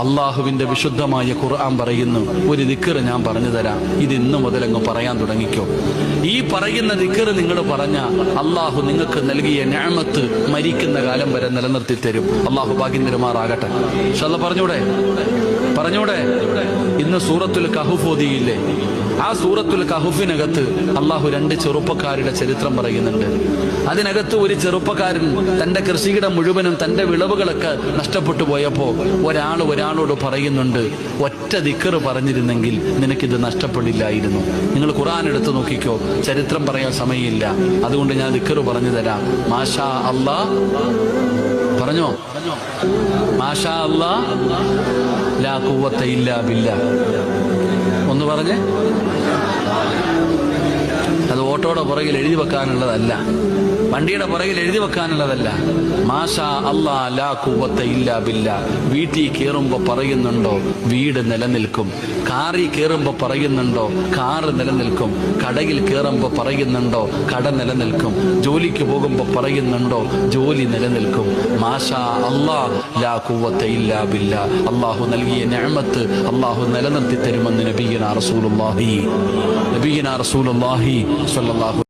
അള്ളാഹുവിന്റെ വിശുദ്ധമായ ഖുർആൻ പറയുന്നു, ഒരു ദിക്ർ ഞാൻ പറഞ്ഞു തരാം, ഇത് ഇന്നു മുതലങ്ങ് പറയാൻ തുടങ്ങിക്കോ. ഈ പറയുന്ന ദിക്ർ നിങ്ങൾ പറഞ്ഞ അള്ളാഹു നിങ്ങൾക്ക് നൽകിയ നിഅമത്ത് മരിക്കുന്ന കാലം വരെ നിലനിർത്തി തരും. അള്ളാഹു ഭാഗ്യം തരുമാറാകട്ടെ. ഇൻഷാല്ലാഹ് പറഞ്ഞൂടെ. ഇന്ന് സൂറത്തുൽ കഹ്ഫ് ഓതിയില്ലേ? ആ സൂറത്തുൽ കഹ്ഫിനകത്ത് അള്ളാഹു 2 ചെറുപ്പക്കാരുടെ ചരിത്രം പറയുന്നുണ്ട്. അതിനകത്ത് ഒരു ചെറുപ്പക്കാരൻ തന്റെ കൃഷിയിടം മുഴുവനും തന്റെ വിളവുകളൊക്കെ നഷ്ടപ്പെട്ടു പോയപ്പോ ഒരാളോട് പറയുന്നുണ്ട്, ഒറ്റ ദിക്ർ പറഞ്ഞിരുന്നെങ്കിൽ നിനക്കിത് നഷ്ടപ്പെടില്ലായിരുന്നു. നിങ്ങൾ ഖുർആൻ എടുത്തു നോക്കിക്കോ, ചരിത്രം പറയാൻ സമയമില്ല, അതുകൊണ്ട് ഞാൻ ദിക്ർ പറഞ്ഞു തരാം. മാഷാ അല്ലാ പറഞ്ഞോ, മാഷാ അല്ലാ ലാ ഖുവത ഇല്ലാ ബില്ലാ. ഒന്ന് പറഞ്ഞേ. അത് ഓട്ടോയുടെ പുറകിൽ എഴുതി വെക്കാനുള്ളതല്ല, വണ്ടിയുടെ പുറകിൽ എഴുതി വെക്കാനുള്ളതല്ല. മാഷാ അല്ലാ ലാ ഖുവത ഇല്ലാ ബില്ലാ. വീട്ടിൽ കയറുമ്പോ പറയുന്നുണ്ടോ വീട് നിലനിൽക്കും, കാറിൽ കയറുമ്പോ പറയുന്നുണ്ടോ കാറ് നിലനിൽക്കും, കടയിൽ കയറുമ്പോ പറയുന്നുണ്ടോ കട നിലനിൽക്കും, ജോലിക്ക് പോകുമ്പോ പറയുന്നുണ്ടോ ജോലി നിലനിൽക്കും. മാഷാ അല്ലാ ലാ ഖുവത ഇല്ലാ ബില്ലാ. അള്ളാഹു നൽകിയ നിഅമത്ത് അള്ളാഹു നിലനിർത്തി തരുമെന്ന് നബിയുനാ റസൂലുള്ളാഹി സ്വല്ലല്ലാഹു